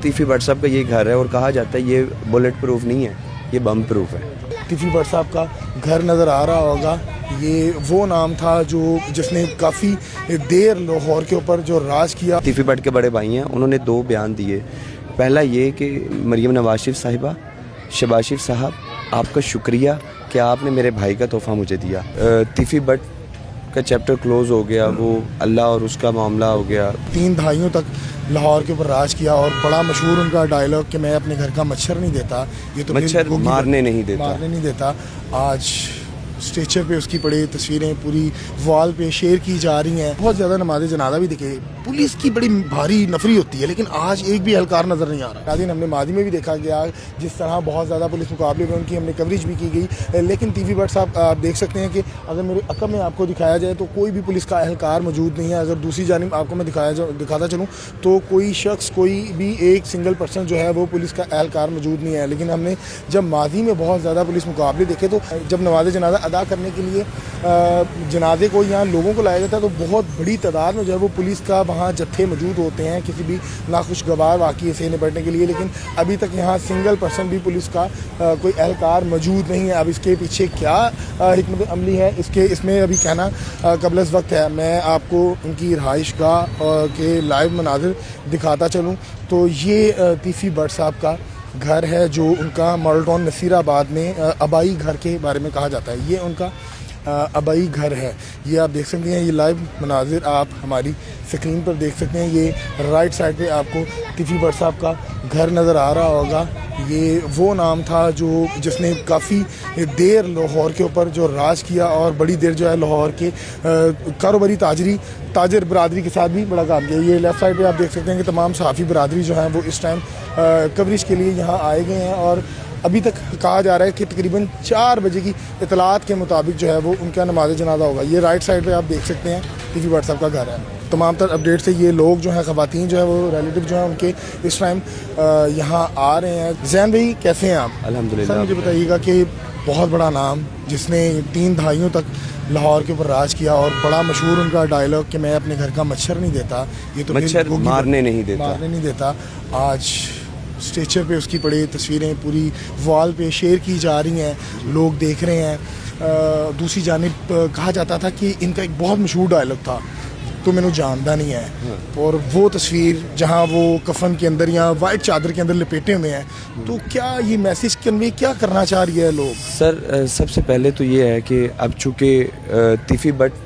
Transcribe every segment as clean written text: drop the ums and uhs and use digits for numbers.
तीफी भट्ट साहब का ये घर है और कहा जाता है ये बुलेट प्रूफ नहीं है, ये बम प्रूफ है। तीफी भट्ट साहब का घर नज़र आ रहा होगा, ये वो नाम था जो जिसने काफ़ी देर लाहौर के ऊपर जो राज किया। तीफी भट्ट के बड़े भाई हैं, उन्होंने 2 बयान दिए। पहला ये कि मरियम नवाज शरीफ साहिबा, शहबाज शरीफ साहब, आपका शुक्रिया कि आपने मेरे भाई का तोहफ़ा मुझे दिया। तीफी भट्ट का चैप्टर क्लोज़ हो गया, वो अल्लाह और उसका मामला हो गया। 3 दहाइयों तक लाहौर के ऊपर राज किया और बड़ा मशहूर उनका डायलॉग कि मैं अपने घर का मच्छर नहीं देता, ये तो मच्छर मारने नहीं देता। आज स्ट्रेचर पे उसकी पड़ी तस्वीरें पूरी वॉल पे शेयर की जा रही हैं। बहुत ज़्यादा नमाज जनाजा भी दिखे। पुलिस की बड़ी भारी नफरी होती है, लेकिन आज एक भी एहलकार नज़र नहीं आ रहा। नाज़रीन, हमने मादी में भी देखा गया जिस तरह बहुत ज़्यादा पुलिस मुकाबले में उनकी हमने कवरेज भी की गई, लेकिन तीफी भट्ट साहब आप देख सकते हैं कि अगर मेरे अकब में आपको दिखाया जाए तो कोई भी पुलिस का एहलकार मौजूद नहीं है। अगर दूसरी जानिब आपको मैं दिखाता चलूँ तो कोई शख्स, कोई भी एक सिंगल पर्सन जो है वो पुलिस का एहलकार मौजूद नहीं है। लेकिन हमने जब मादी में बहुत ज़्यादा पुलिस मुकाबले देखे तो जब नमाज जनाजा अदा करने के लिए जनाजे को यहाँ लोगों को लाया जाता है तो बहुत बड़ी तादाद में जो है वो पुलिस का वहाँ जत्थे मौजूद होते हैं किसी भी नाखुशगवार वाक़ये से निपटने के लिए। लेकिन अभी तक यहाँ सिंगल पर्सन भी पुलिस का कोई एहलकार मौजूद नहीं है। अब इसके पीछे क्या हिकमत अमली है इसमें अभी कहना कबल वक्त है। मैं आपको उनकी रहाइश गाह के लाइव मनाजिर दिखाता चलूँ तो ये तीफी भट्ट साहब का घर है जो उनका मॉडल टाउन नसीराबाद में आबाई घर के बारे में कहा जाता है। ये उनका आबाई घर है। ये आप देख सकते हैं, ये लाइव मनाजिर आप हमारी स्क्रीन पर देख सकते हैं। ये राइट साइड पे आपको तीफी भट्ट साहब का घर नज़र आ रहा होगा। ये वो नाम था जो जिसने काफ़ी देर लाहौर के ऊपर जो राज किया और बड़ी देर जो है लाहौर के कारोबारी ताजर बरादरी के साथ भी बड़ा काम किया। ये लेफ़्ट साइड पे आप देख सकते हैं कि तमाम सहाफ़ी बरादरी जो है वो इस टाइम कवरेज के लिए यहाँ आए गए हैं और अभी तक कहा जा रहा है कि तकरीबन 4 बजे की इतलात के मुताबिक जो है वो उनका नमाज जनाजा होगा। ये राइट साइड पे आप देख सकते हैं तीफी भट्ट साहब का घर है। तमाम तर अपडेट से ये लोग जो हैं, ख़वातीन जो है वो रिलेटिव जो हैं उनके इस टाइम यहाँ आ रहे हैं। ज़ैन भाई कैसे हैं आप? अल्हम्दुलिल्लाह। सर मुझे बताइएगा कि बहुत बड़ा नाम जिसने 3 दहाइयों तक लाहौर के ऊपर राज किया और बड़ा मशहूर उनका डायलॉग कि मैं अपने घर का मच्छर नहीं देता, ये तो मच्छर मारने नहीं देता। आज स्ट्रेचर पे उसकी पड़ी तस्वीरें पूरी वॉल पे शेयर की जा रही हैं, लोग देख रहे हैं। दूसरी जानिब कहा जाता था कि इनका एक बहुत मशहूर डायलॉग था, तो मैंने जानता नहीं है, और वो तस्वीर जहाँ वो कफन के अंदर या वाइट चादर के अंदर लपेटे हुए हैं, तो क्या ये मैसेज कन्वे क्या करना चाह रही है लोग? सर सबसे पहले तो ये है कि अब चूँकि तीफी भट्ट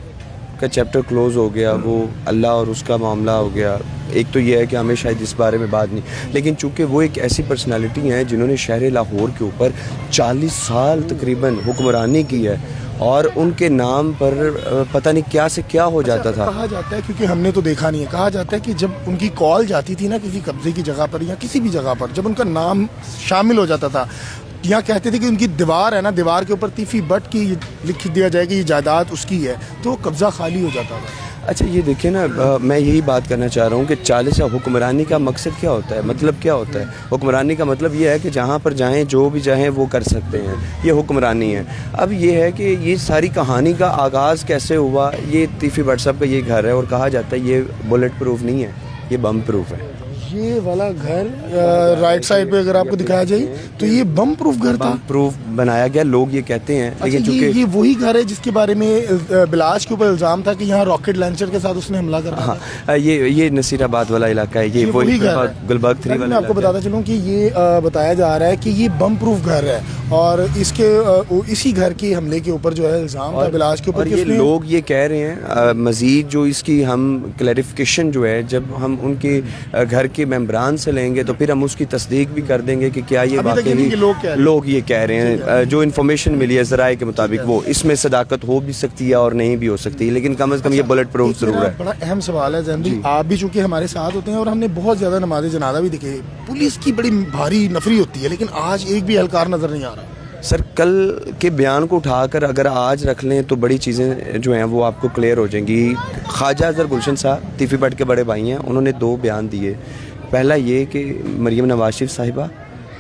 का चैप्टर क्लोज़ हो गया, वो अल्लाह और उसका मामला हो गया। एक तो ये है कि हमें शायद इस बारे में बात नहीं, लेकिन चूँकि वो एक ऐसी पर्सनालिटी हैं जिन्होंने शहर लाहौर के ऊपर 40 साल तकरीबन हुक्मरानी की है और उनके नाम पर पता नहीं क्या से क्या हो जाता था। कहा जाता है, क्योंकि हमने तो देखा नहीं है, कहा जाता है कि जब उनकी कॉल जाती थी ना किसी कब्जे की जगह पर या किसी भी जगह पर, जब उनका नाम शामिल हो जाता था, यहाँ कहते थे कि उनकी दीवार है ना, दीवार के ऊपर तीफी भट्ट की लिख दिया जाए कि ये जायदाद उसकी है, तो कब्जा खाली हो जाता था। अच्छा ये देखिए ना, मैं यही बात करना चाह रहा हूँ कि 40 हुक्मरानी का मकसद क्या होता है, मतलब क्या होता है? हुक्मरानी का मतलब ये है कि जहाँ पर जाएं जो भी चाहें वो कर सकते हैं, ये हुक्मरानी है। अब ये है कि ये सारी कहानी का आगाज़ कैसे हुआ। ये तीफी भट्ट साहब का ये घर है और कहा जाता है ये बुलेट प्रूफ नहीं है, ये बम प्रूफ है। ये वाला घर राइट साइड पे अगर आपको दिखाया जाए तो ये बम प्रूफ घर था, प्रूफ बनाया गया, लोग ये कहते हैं। लेकिन चूंकि ये वही घर है जिसके बारे में बिलाज के ऊपर इल्जाम था कि यहाँ रॉकेट लॉन्चर के साथ उसने हमला कर दिया। हाँ, ये नसीराबाद वाला इलाका है, ये वही गुलबर्ग 3 वाला। मैं आपको बताता चलूँ कि ये बताया जा रहा है कि ये बम प्रूफ घर है और इसी घर के हमले के ऊपर जो है इल्जाम था बिलाज के ऊपर। ये लोग ये कह रहे हैं मजीद जो इसकी हम क्लैरिफिकेशन जो है जब हम उनके घर के मेंबरान से लेंगे तो फिर हम उसकी तस्दीक भी कर देंगे कि क्या ये वाकई लोग ये कह रहे हैं। जो इन्फॉर्मेशन मिली है ज़राए के मुताबिक वो इसमें सदाकत हो भी सकती है और नहीं भी हो सकती है, लेकिन कम से कम ये बुलेट प्रूफ जरूर है। बड़ा अहम सवाल है ज़ैन भाई, आप भी चूंकि हमारे साथ होते हैं और हमने बहुत ज़्यादा नमाज जनाजा भी देखे। पुलिस की बड़ी भारी नफरी होती है, लेकिन आज एक भी एहलकार नज़र नहीं आ रहा। सर कल के बयान को उठाकर अगर आज रख लें तो बड़ी चीज़ें जो हैं वो आपको क्लियर हो जाएंगी। ख्वाजा अजहर गुलशन साहब तीफी भट्ट के बड़े भाई हैं, उन्होंने 2 बयान दिए। पहला ये कि मरियम नवाज शरीफ साहिबा,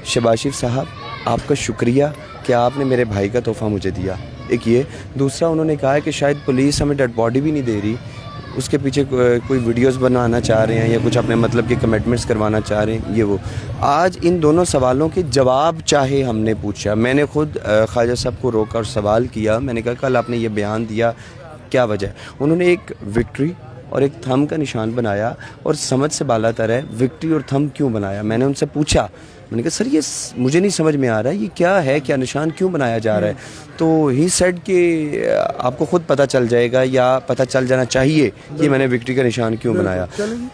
शहबाज शरीफ साहब, आपका शुक्रिया कि आपने मेरे भाई का तोहफ़ा मुझे दिया। एक ये। दूसरा उन्होंने कहा है कि शायद पुलिस हमें डेड बॉडी भी नहीं दे रही, اس کے پیچھے کوئی ویڈیوز بنانا چاہ رہے ہیں یا کچھ اپنے مطلب کے کمٹمنٹس کروانا چاہ رہے ہیں یہ وہ. آج ان دونوں سوالوں کے جواب چاہے ہم نے پوچھا, میں نے خود خواجہ صاحب کو روکا اور سوال کیا, میں نے کہا کل آپ نے یہ بیان دیا کیا وجہ ہے؟ انہوں نے ایک وکٹری اور ایک تھم کا نشان بنایا اور سمجھ سے بالا تر ہے وکٹری اور تھم کیوں بنایا. میں نے ان سے پوچھا, میں نے کہا سر یہ مجھے نہیں سمجھ میں آ رہا ہے یہ کیا ہے, کیا نشان کیوں بنایا جا رہا ہے؟ تو ہی سیڈ کہ آپ کو خود پتہ چل جائے گا یا پتہ چل جانا چاہیے کہ میں نے وکٹری کا نشان کیوں بنایا.